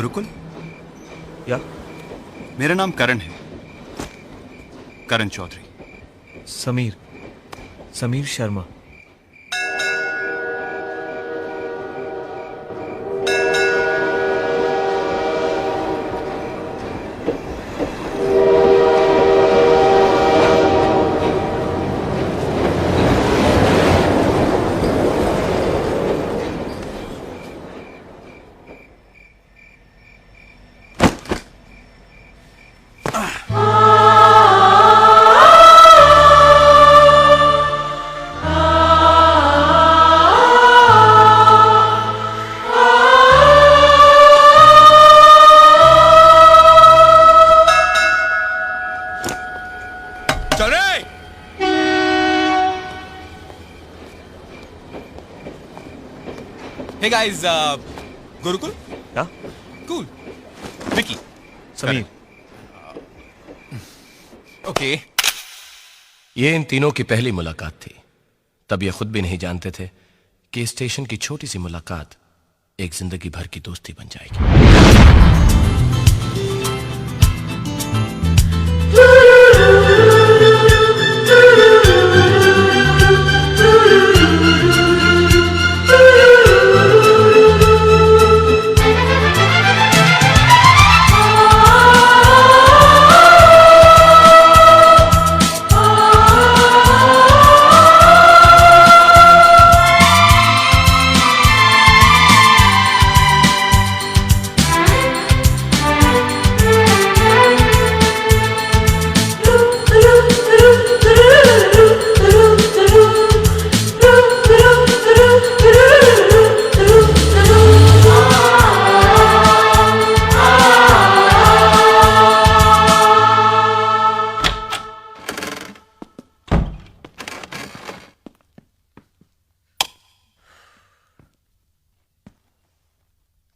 गुरुकुल, या मेरा नाम करण है, करण Chaudhary. Sameer Sharma. Hey guys, Gurukul? Yeah? Cool. Vicky. Sameer. Okay. ये इन तीनों की पहली मुलाकात थी। तब ये खुद भी नहीं जानते थे कि स्टेशन की छोटी सी मुलाकात एक जिंदगी भर की दोस्ती बन जाएगी।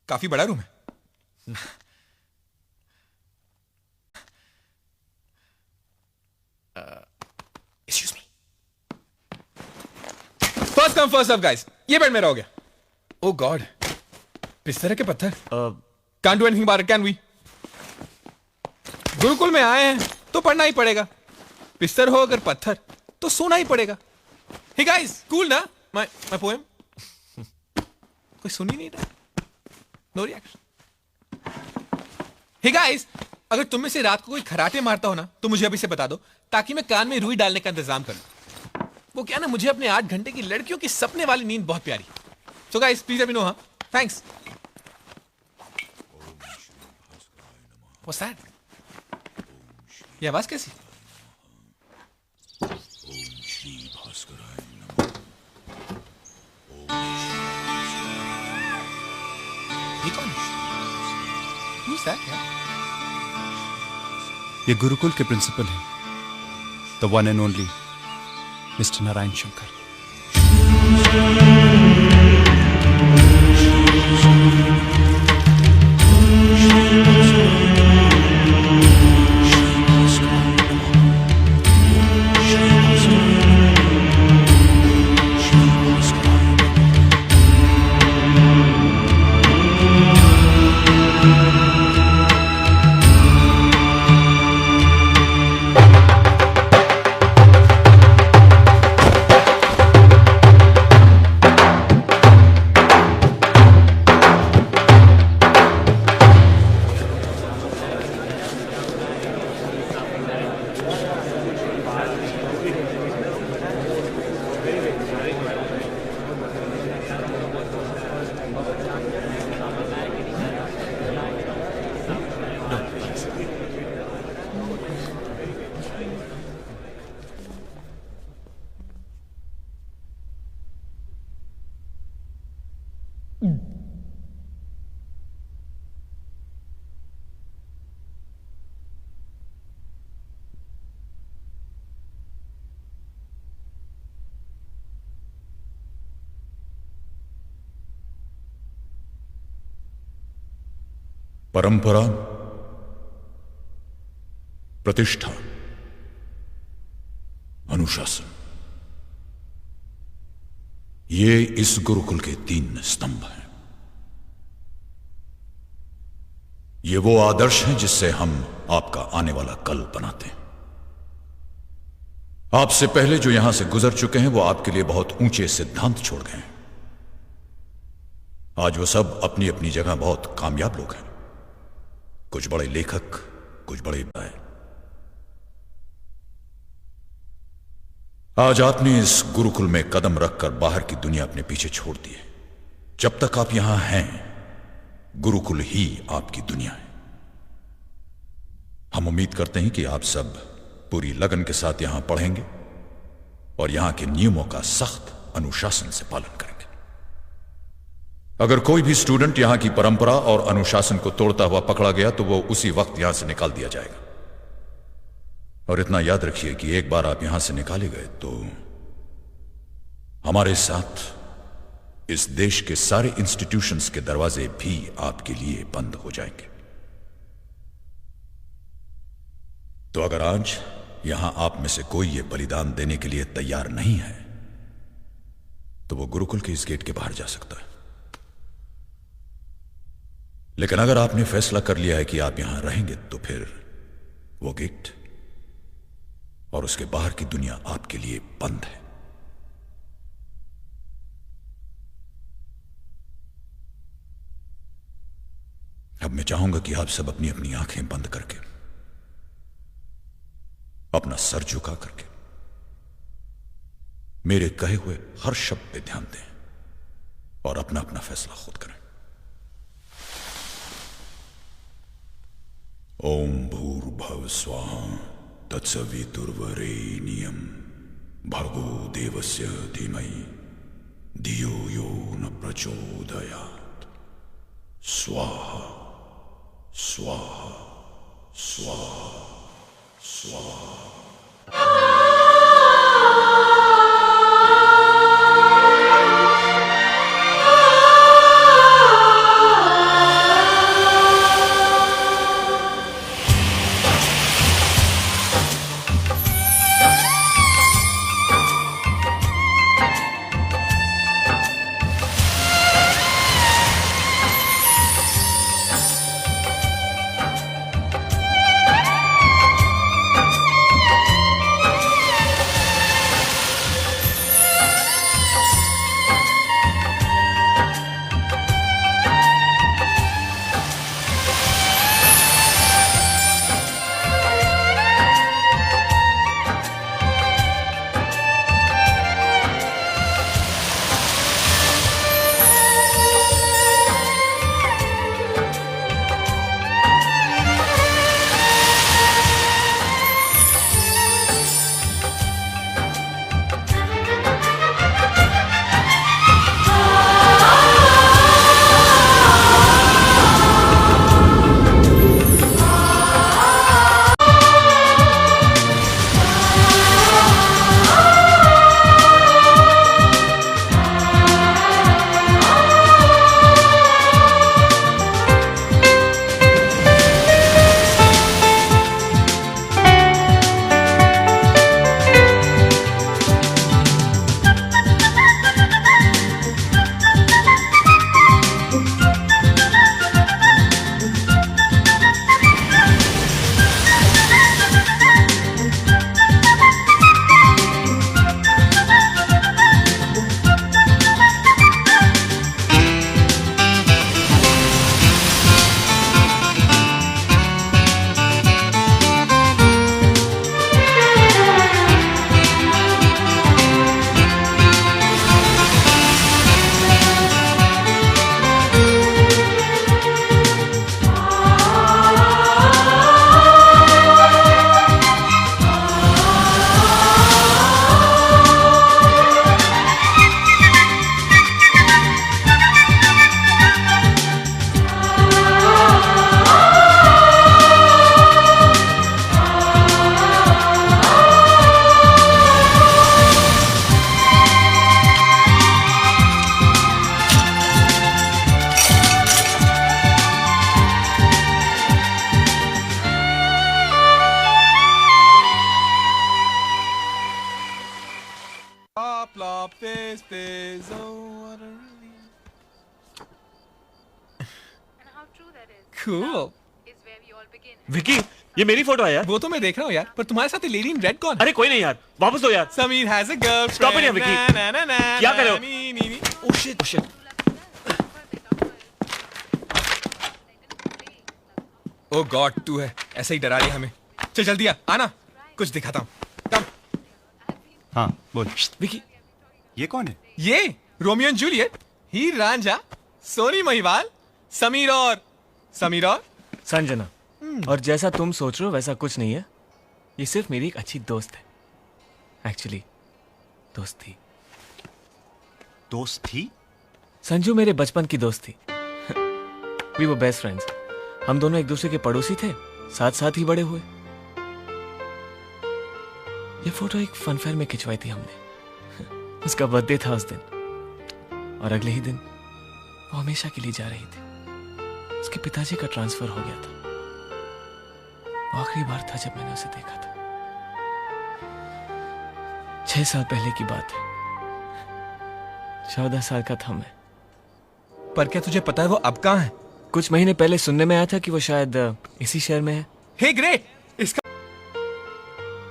काफी बड़ा रूम है। Excuse me. First come first serve guys. ये बेड मेरा हो गया। Oh God. बिस्तर के पत्थर। Can't do anything about it, can we? Gurukul में आए हैं तो पढ़ना ही पड़ेगा। बिस्तर हो अगर पत्थर तो सोना ही पड़ेगा। Hey guys, cool ना? My poem. कोई सुन ही नहीं रहा। No reaction. Hey guys, अगर तुम में से रात को कोई खराटे मारता हो ना तो मुझे अभी से बता दो ताकि मैं कान में रुई डालने का इंतजाम करूं। वो क्या ना, मुझे अपने 8 घंटे की लड़कियों की सपने वाली नींद बहुत प्यारी। So guys, please let me know, हाँ? Thanks. What's that? ये आवाज कैसी? ये कौन है? Who's that? ये गुरुकुल के प्रिंसिपल हैं, the one and only mister Narayan Shankar. परंपरा, प्रतिष्ठा, अनुशासन, ये इस गुरुकुल के 3 स्तंभ हैं। ये वो आदर्श हैं जिससे हम आपका आने वाला कल बनाते हैं। आपसे पहले जो यहां से गुजर चुके हैं वो आपके लिए बहुत ऊंचे सिद्धांत छोड़ गए हैं। आज वो सब अपनी अपनी जगह बहुत कामयाब लोग हैं। कुछ बड़े लेखक, कुछ बड़े गायक। आज आपने इस गुरुकुल में कदम रखकर बाहर की दुनिया अपने पीछे छोड़ दी है। जब तक आप यहां हैं, गुरुकुल ही आपकी दुनिया है। हम उम्मीद करते हैं कि आप सब पूरी लगन के साथ यहां पढ़ेंगे और यहां के नियमों का सख्त अनुशासन से पालन करेंगे। अगर कोई भी स्टूडेंट यहां की परंपरा और अनुशासन को तोड़ता हुआ पकड़ा गया तो वो उसी वक्त यहां से निकाल दिया जाएगा। और इतना याद रखिए कि एक बार आप यहां से निकाले गए तो हमारे साथ इस देश के सारे इंस्टीट्यूशंस के दरवाजे भी आपके लिए बंद हो जाएंगे। तो अगर आज यहां आप में से कोई ये बलिदान देने के लिए तैयार नहीं है तो वो गुरुकुल के इस गेट के बाहर जा सकता है। लेकिन अगर आपने फैसला कर लिया है कि आप यहां रहेंगे तो फिर वो गेट और उसके बाहर की दुनिया आपके लिए बंद है। अब मैं चाहूंगा कि आप सब अपनी अपनी आंखें बंद करके, अपना सर झुका करके मेरे कहे हुए हर शब्द पे ध्यान दें और अपना अपना फैसला खुद करें। ओम भूर्भुवः स्वाहा तत्सवितुर्वरेण्यं भर्गो देवस्य धीमहि धियो यो न प्रचोदयात्। स्वाहा स्वाहा स्वाहा स्वाहा। Cool. विकी, ये मेरी फोटो है यार। वो तो मैं देख रहा हूँ यार, पर तुम्हारे साथ लेडी इन रेड कौन? अरे कोई नहीं यार, वापस दो यार। Sameer has a girlfriend. Stop it यार, विकी। क्या कर रहे हो? Oh shit, oh shit. Oh God, तू है, ऐसे ही डरा रही हमें। चल जल्दी आ, आना, कुछ दिखाता हूँ। कम। हाँ बोल। विकी, ये कौन है? ये रोमियो एंड जूलियट, हीर रांझा, सोनी महिवाल, समीर और संजना। और जैसा तुम सोच रहे हो वैसा कुछ नहीं है। ये सिर्फ मेरी एक अच्छी दोस्त है। एक्चुअली दोस्त थी। दोस्त थी? संजू मेरे बचपन की दोस्त थी। We were best friends. हम दोनों एक दूसरे के पड़ोसी थे, साथ साथ ही बड़े हुए। ये फोटो एक फन फेयर में खिंचवाई थी हमने। उसका बर्थडे था उस दिन, और अगले ही दिन वो हमेशा के लिए जा रही थी। उसके पिताजी का ट्रांसफर हो गया था। वो आखिरी बार था जब मैंने उसे देखा था। 6 साल पहले की बात है। 14 साल का था मैं। पर क्या तुझे पता है वो अब कहाँ है? कुछ महीने पहले सुनने में आया था कि वो शायद इसी शहर में है। हे ग्रेट, इसका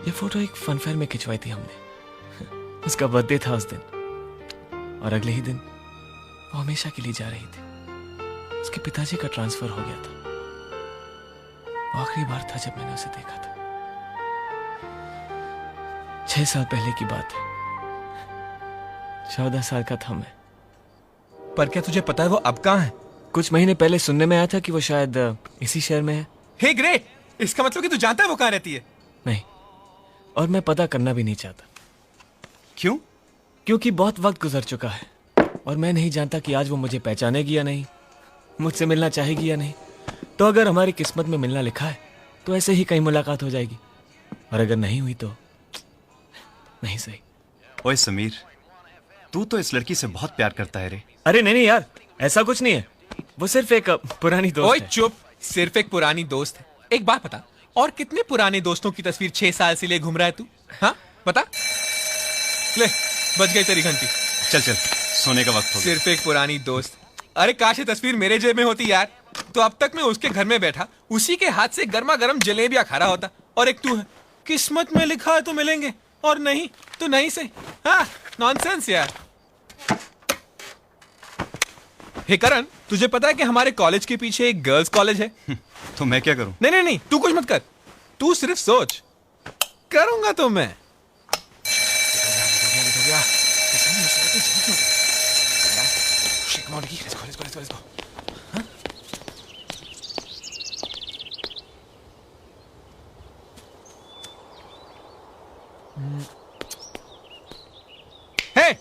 ये फोटो एक फन फेयर में खिंचवाई थी हमने। उसका बर्थडे था उस दिन, और अगले ही दिन वो हमेशा के लिए जा रही थी। उसके पिताजी का ट्रांसफर हो गया था। वो आखिरी बार था जब मैंने उसे देखा था। 6 साल पहले की बात है। 14 साल का था मैं। पर क्या तुझे पता है वो अब कहाँ है? कुछ महीने पहले सुनने में आया था कि वो शायद इसी शहर में है। हे ग्रेट, इसका मतलब कि तू जानता है वो कहाँ रहती है? नहीं, और मैं पता करना भी नहीं चाहता। क्यों? क्योंकि बहुत वक्त गुजर चुका है, और मैं नहीं जानता कि आज वो मुझे पहचानेगी या नहीं, मुझसे मिलना चाहेगी या नहीं। तो अगर हमारी किस्मत में मिलना लिखा है तो ऐसे ही कहीं मुलाकात हो जाएगी, और अगर नहीं हुई तो नहीं सही। ओए समीर, तू तो इस लड़की से बहुत प्यार करता है रे। अरे नहीं नहीं यार, ऐसा कुछ नहीं है। वो सिर्फ एक पुरानी दोस्त ओए है। चुप, सिर्फ एक पुरानी दोस्त है। एक बात बता, और कितने पुराने दोस्तों की तस्वीर 6 साल से ले घूम रहा है तू? हाँ बता। ले, बज गई तेरी घंटी। चल चल, सोने का वक्त हो गया। सिर्फ एक पुरानी दोस्त। अरे काश ये तस्वीर मेरे जेब में होती यार, तो अब तक मैं उसके घर में बैठा उसी के हाथ से गर्मा गर्म जलेबियां खा रहा होता। और एक तू है, किस्मत में लिखा है तो मिलेंगे, और नहीं तो नहीं से। हाँ, नॉनसेंस यार। हे करण, तुझे पता है कि हमारे कॉलेज के पीछे एक गर्ल्स कॉलेज है? तो मैं क्या करूं? नहीं नहीं नहीं, तू कुछ मत कर, तू सिर्फ सोच। करूंगा तो मैं। Hey!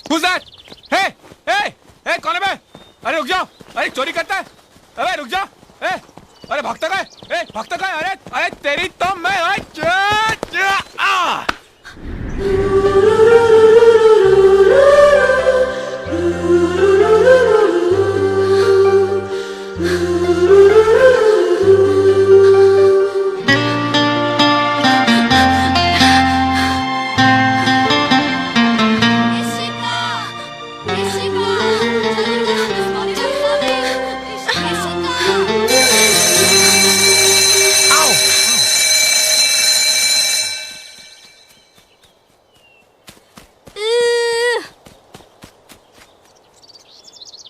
Who's that? Hey! Hey! Hey! कौन है बे? अरे रुक जाओ! अरे चोरी करता है? अरे रुक जाओ! अरे भागता कहाँ है? भागता कहाँ है? अरे तेरी तो मैं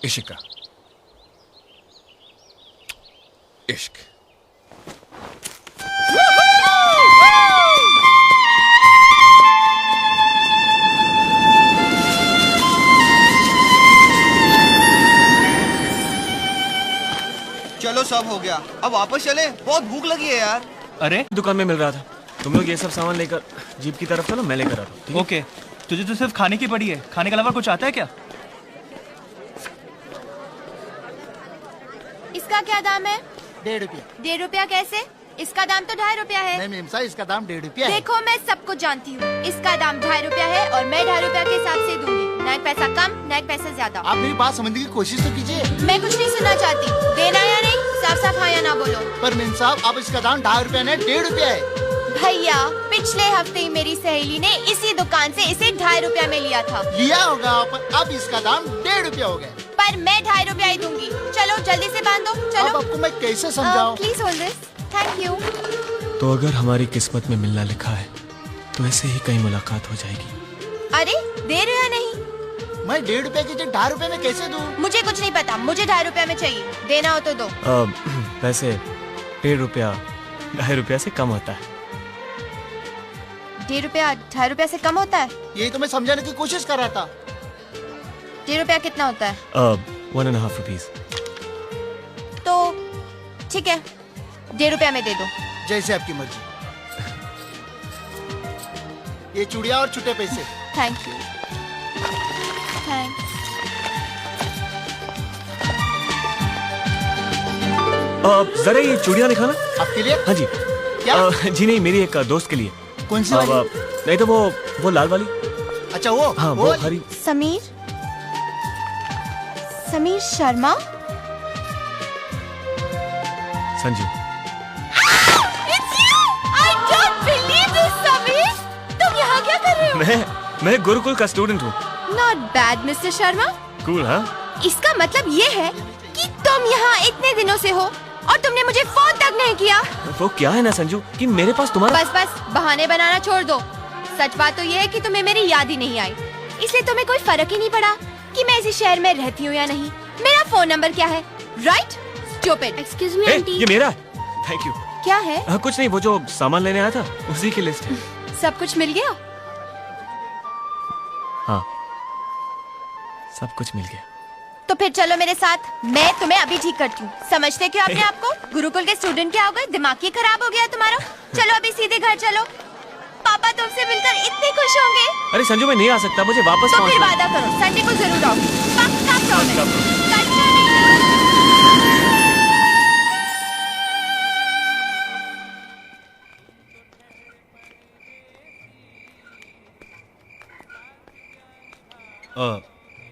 इशिका, इश्क। चलो सब हो गया, अब वापस चले, बहुत भूख लगी है यार। अरे दुकान में मिल रहा था। तुम लोग ये सब सामान लेकर जीप की तरफ चलो, मैं लेकर आता हूँ। ओके, तुझे तो सिर्फ खाने की पड़ी है, खाने के अलावा कुछ आता है क्या? इसका क्या दाम है? 1.5 रुपया। 1.5 रुपया कैसे? इसका दाम तो 2.5 रुपया है। नहीं मेम साहब, इसका दाम 1.5 रुपया है। देखो मैं सब कुछ जानती हूँ। इसका दाम 2.5 रुपया है और मैं 2.5 रुपया के हिसाब से दूंगी। ना एक पैसा कम, ना एक पैसा ज्यादा। आप मेरी बात समझने की कोशिश तो कीजिए। मैं कुछ नहीं सुनना चाहती। देना या नहीं, साफ साफ हाँ या ना बोलो। पर मेम साहब, अब इसका दाम 2.5 रुपया नहीं 1.5 रुपया है। भैया, पिछले हफ्ते ही मेरी सहेली ने इसी दुकान से इसे 2.5 रुपया में लिया था। लिया होगा, पर अब इसका दाम 1.5 रुपया हो गया। पर मैं 2.5 रुपया ही दूंगी। चलो जल्दी से बांध दो, अब चलो। आपको मैं कैसे समझाऊं? Please hold this, thank you. तो अगर हमारी किस्मत में मिलना लिखा है तो ऐसे ही कहीं मुलाकात हो जाएगी। अरे दे रहे हो या नहीं? मैं 1.5 रुपए की चीज 2.5 रुपए में कैसे दूं? मुझे कुछ नहीं पता, मुझे 2.5 रुपया में चाहिए। देना हो तो दो। वैसे 1.5 रुपया 2.5 रुपया से कम होता है। 1.5 रुपया 2.5 रुपया से कम होता है? यही तो मैं समझाने की कोशिश कर रहा था। 1.5 रुपया कितना होता है? 1.5 रुपीज। तो ठीक है, 1.5 रुपया में दे दो। जैसे आपकी मर्जी। ये चूड़िया और छुट्टे पैसे। Thank you. थैंक्स। जरा ये चूड़ियां दिखाना। आपके लिए? हाँ जी। क्या? जी नहीं, मेरी एक दोस्त के लिए। कौन सी वाली? नहीं तो वो लाल वाली। अच्छा वो? हाँ वो हरी। Sameer Sharma. Sanju. It's you! I don't believe this, Sameer. तुम यहाँ क्या कर रहे हो? मैं गुरुकुल का स्टूडेंट हूँ। Not bad, mister Sharma. Cool हाँ? इसका मतलब ये है कि तुम यहाँ इतने दिनों से हो और तुमने मुझे फोन तक नहीं किया। वो क्या है ना संजू कि मेरे पास तुम्हारा। बस बहाने बनाना छोड़ दो। सच बात तो ये है कि तुम्हें मेरी याद ही नहीं आई, इसलिए तुम्हें कोई फर्क ही नहीं पड़ा कि मैं इसी शहर में रहती हूँ या नहीं। मेरा फोन नंबर क्या है? Right? Stupid. Excuse me aunty. ये मेरा है। Thank you. क्या है? कुछ नहीं, वो जो सामान लेने आया था उसी की लिस्ट है। सब कुछ मिल गया? हाँ सब कुछ मिल गया। तो फिर चलो मेरे साथ, मैं तुम्हें अभी ठीक करती हूँ। समझते क्यों अपने आप को? गुरुकुल के स्टूडेंट क्या हो गए? दिमाग ही खराब हो गया तुम्हारा। चलो अभी सीधे घर चलो। पापा तुमसे मिलकर इतने खुश होंगे। अरे संजू मैं नहीं आ सकता, मुझे वापस तो फिर पहुंचना वादा करो, संडे को जरूर आओ। पक्का प्रॉमिस।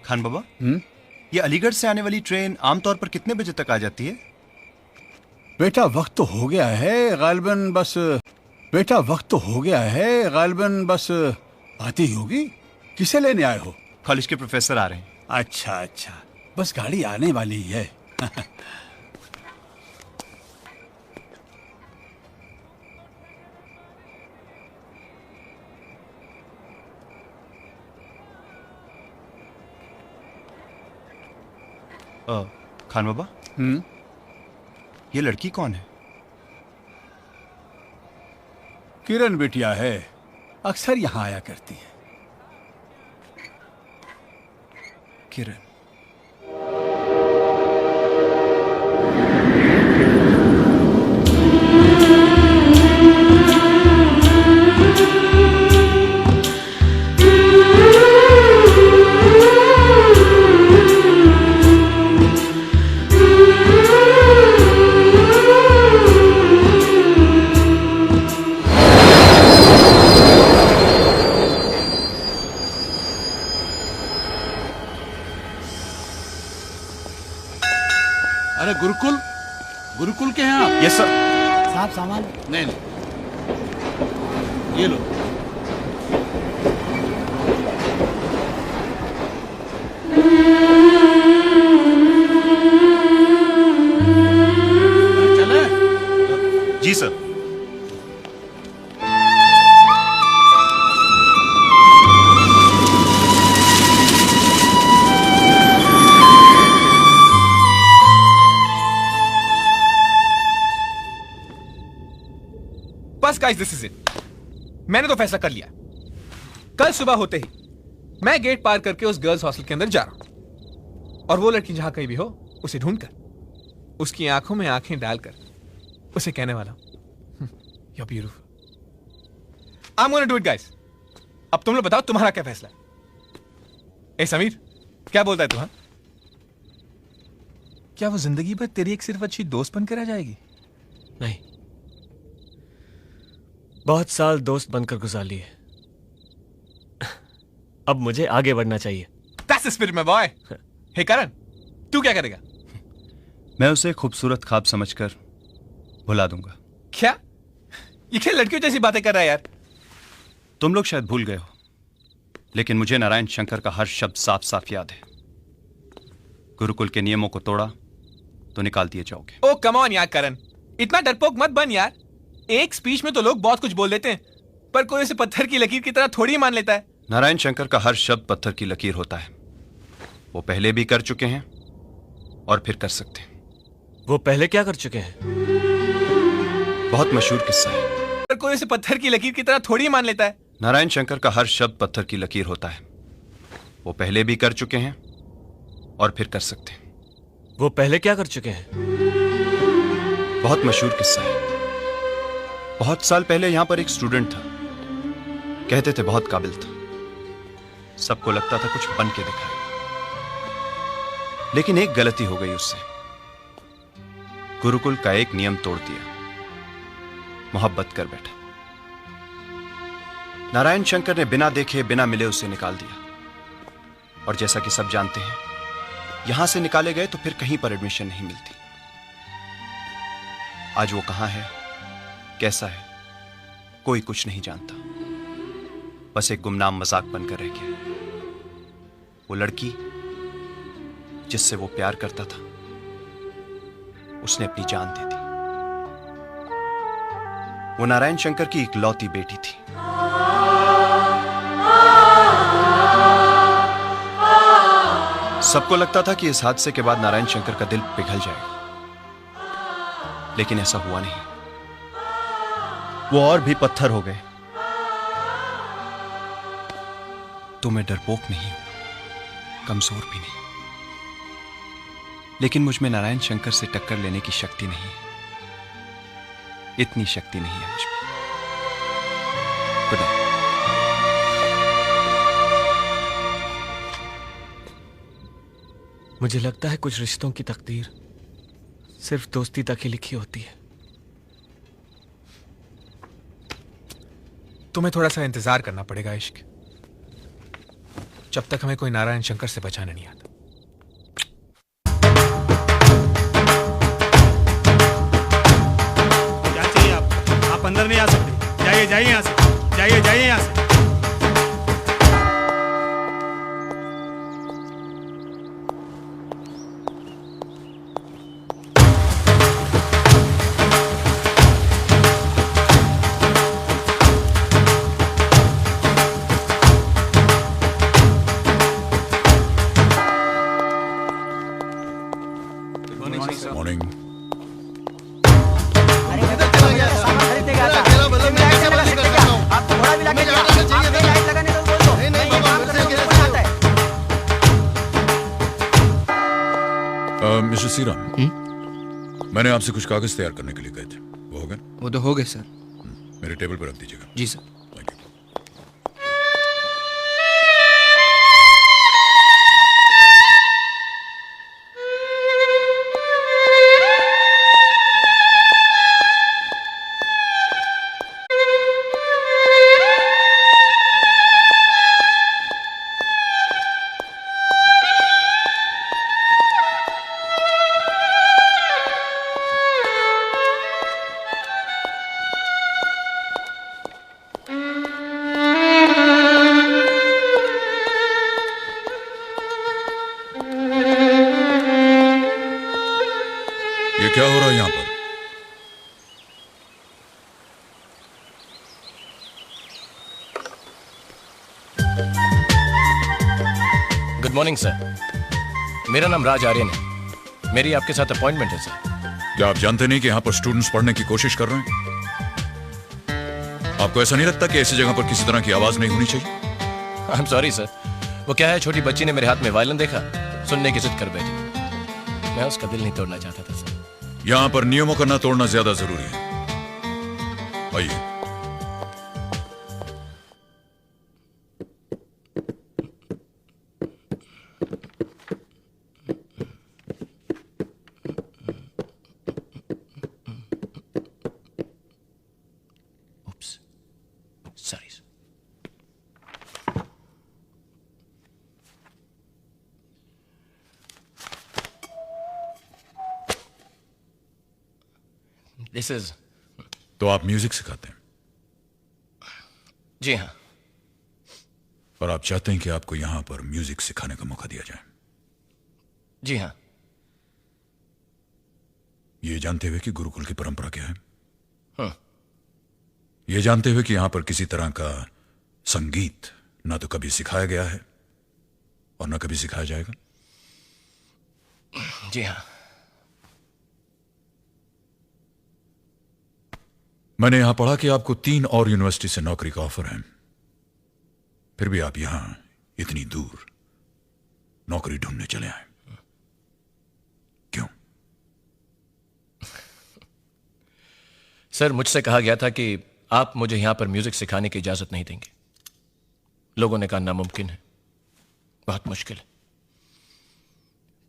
खान बाबा, ये अलीगढ़ से आने वाली ट्रेन आमतौर पर कितने बजे तक आ जाती है? बेटा वक्त तो हो गया है गालिबन, बस बेटा वक्त तो हो गया है गालिबन, बस आती ही होगी। किसे लेने आए हो? कॉलेज के प्रोफेसर आ रहे हैं। अच्छा अच्छा, बस गाड़ी आने वाली ही है। खान बाबा, ये लड़की कौन है? किरण बिटिया है, अक्सर यहाँ आया करती है। किरण। अरे गुरुकुल के हैं आप? Yes sir. साहब सामान। नहीं ये लो। चले? जी सर। बस गाइस, दिस इज इट। मैंने तो फैसला कर लिया। कल सुबह होते ही मैं गेट पार करके उस गर्ल्स हॉस्टल के अंदर जा रहा हूं और वो लड़की जहां कहीं भी हो उसे ढूंढकर उसकी आंखों में आंखें डालकर उसे कहने वाला हूं, you are beautiful. I am gonna do it guys. अब तुम लोग बताओ तुम्हारा क्या फैसला है? ए समीर, क्या बोलता है तू? हाँ, क्या वो जिंदगी भर तेरी एक सिर्फ अच्छी दोस्त बनकर रह जाएगी? नहीं, बहुत साल दोस्त बनकर गुजार लिए। अब मुझे आगे बढ़ना चाहिए। That's the spirit, my boy. हे करण, तू क्या करेगा? मैं उसे खूबसूरत ख्वाब समझकर भुला दूंगा। क्या? ये क्या लड़कियों जैसी बातें कर रहा है यार? तुम लोग शायद भूल गए हो, लेकिन मुझे नारायण शंकर का हर शब्द साफ साफ याद है। गुरुकुल के नियमों को तोड़ा तो निकाल दिए जाओगे। ओ कम ऑन यार करण, इतना डरपोक मत बन यार। एक स्पीच में तो लोग बहुत कुछ बोल देते हैं, पर कोई उसे पत्थर की लकीर की तरह थोड़ी ही मान लेता है। नारायण शंकर का हर शब्द पत्थर की लकीर होता है। वो पहले भी कर चुके हैं और फिर कर सकते हैं। वो पहले क्या कर चुके हैं? बहुत मशहूर किस्सा है। पर कोई उसे पत्थर की लकीर की तरह थोड़ी ही मान लेता है। नारायण शंकर का हर शब्द पत्थर की लकीर होता है। वो पहले भी कर चुके हैं और फिर कर सकते हैं। वो पहले क्या कर चुके हैं? बहुत मशहूर किस्सा है। बहुत साल पहले यहां पर एक स्टूडेंट था। कहते थे बहुत काबिल था, सबको लगता था कुछ बन के दिखाए। लेकिन एक गलती हो गई उससे। गुरुकुल का एक नियम तोड़ दिया, मोहब्बत कर बैठा। नारायण शंकर ने बिना देखे बिना मिले उसे निकाल दिया। और जैसा कि सब जानते हैं, यहां से निकाले गए तो फिर कहीं पर एडमिशन नहीं मिलती। आज वो कहां है, कैसा है, कोई कुछ नहीं जानता। बस एक गुमनाम मजाक बनकर रह गया। वो लड़की जिससे वो प्यार करता था, उसने अपनी जान दे दी। वो नारायण शंकर की इकलौती बेटी थी। सबको लगता था कि इस हादसे के बाद नारायण शंकर का दिल पिघल जाएगा, लेकिन ऐसा हुआ नहीं। वो और भी पत्थर हो गए। तो मैं डरपोक नहीं हूं, कमजोर भी नहीं, लेकिन मुझ में नारायण शंकर से टक्कर लेने की शक्ति नहीं है। इतनी शक्ति नहीं है मुझ में। Good night. मुझे लगता है कुछ रिश्तों की तकदीर सिर्फ दोस्ती तक ही लिखी होती है। तुम्हें थोड़ा सा इंतजार करना पड़ेगा इश्क, जब तक हमें कोई नारायण शंकर से बचाने नहीं आता। क्या चाहिए आप अंदर नहीं आ सकते। जाइए जाइए यहाँ से, जाइए जाइए यहाँ से। मॉर्निंग। मिस्टर सीराम, मैंने आपसे कुछ कागज तैयार करने के लिए कहे थे, वो हो गए? वो तो हो गए सर। मेरे टेबल पर रख दीजिएगा। जी सर। Thank you. ये क्या हो रहा है यहां पर? गुड मॉर्निंग सर, मेरा नाम राज आर्यन है। मेरी आपके साथ अपॉइंटमेंट है सर। क्या आप जानते नहीं कि यहां पर स्टूडेंट्स पढ़ने की कोशिश कर रहे हैं? आपको ऐसा नहीं लगता कि ऐसी जगह पर किसी तरह की आवाज नहीं होनी चाहिए? आई एम सॉरी सर, वो क्या है, छोटी बच्ची ने मेरे हाथ में वायलिन देखा, सुनने की जिद कर बैठी। मैं उसका दिल नहीं तोड़ना चाहता था सर। यहां पर नियमों का ना तोड़ना ज्यादा जरूरी है। आइए। Oops. Sorry. This is. तो आप म्यूजिक सिखाते हैं? जी हाँ। और आप चाहते हैं कि आपको यहां पर म्यूजिक सिखाने का मौका दिया जाए? जी हाँ। ये जानते हुए कि गुरुकुल की परंपरा क्या है, हाँ। ये जानते हुए कि यहां पर किसी तरह का संगीत ना तो कभी सिखाया गया है और ना कभी सिखाया जाएगा। जी हाँ। मैंने यहां पढ़ा कि आपको 3 और यूनिवर्सिटी से नौकरी का ऑफर है, फिर भी आप यहां इतनी दूर नौकरी ढूंढने चले आए, क्यों? सर, मुझसे कहा गया था कि आप मुझे यहां पर म्यूजिक सिखाने की इजाजत नहीं देंगे। लोगों ने कहा नामुमकिन है, बहुत मुश्किल है।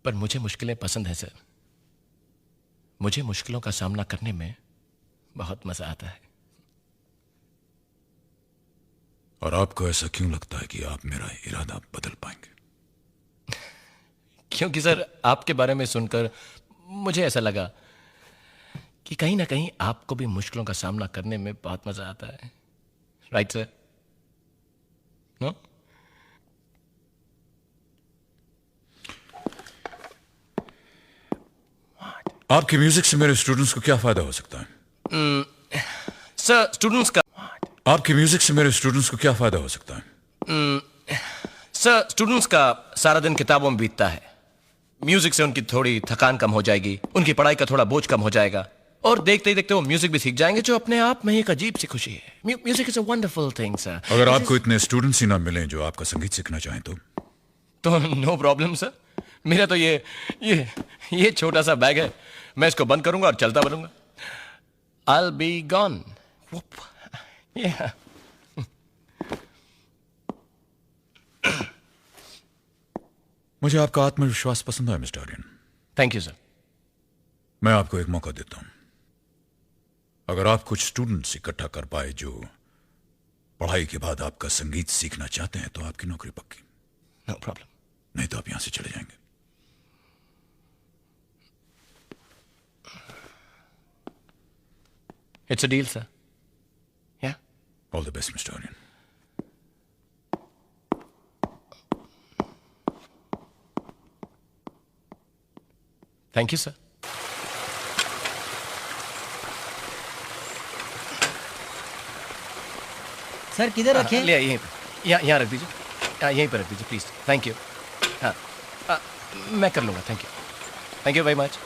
पर मुझे मुश्किलें पसंद हैं सर। मुझे मुश्किलों का सामना करने में बहुत मजा आता है। और आपको ऐसा क्यों लगता है कि आप मेरा इरादा बदल पाएंगे? क्योंकि सर, आपके बारे में सुनकर मुझे ऐसा लगा कि कहीं ना कहीं आपको भी मुश्किलों का सामना करने में बहुत मजा आता है। Right sir? नो? आपके म्यूजिक से मेरे स्टूडेंट्स को क्या फायदा हो सकता है? सर, स्टूडेंट्स का आपके म्यूजिक से मेरे स्टूडेंट्स को क्या फायदा हो सकता है? सर, स्टूडेंट्स का सारा दिन किताबों में बीतता है। म्यूजिक से उनकी थोड़ी थकान कम हो जाएगी, उनकी पढ़ाई का थोड़ा बोझ कम हो जाएगा, और देखते ही देखते वो म्यूजिक भी सीख जाएंगे, जो अपने आप में एक अजीब सी खुशी है। Music is a wonderful thing sir. अगर आपको इतने स्टूडेंट्स ही ना मिलें जो आपका संगीत सीखना चाहें तो नो प्रॉब्लम सर। मेरा तो ये छोटा सा बैग है, मैं इसको बंद करूंगा और चलता बनूंगा। I'll be gone. Yeah. मुझे आपका आत्मविश्वास पसंद है mister Aryan. Thank you sir. मैं आपको एक मौका देता हूं। अगर आप कुछ स्टूडेंट्स इकट्ठा कर पाए जो पढ़ाई के बाद आपका संगीत सीखना चाहते हैं, तो आपकी नौकरी पक्की। No problem. नहीं तो आप यहां से चले जाएंगे। It's a deal, sir. Yeah? All the best, Mr. Aryan. Thank you, sir. Sir किधर रखे? ले यहीं पे, यहाँ रख दीजिए। यहीं पर रख दीजिए प्लीज। Thank you. हाँ, मैं कर लूँगा। Thank you very much.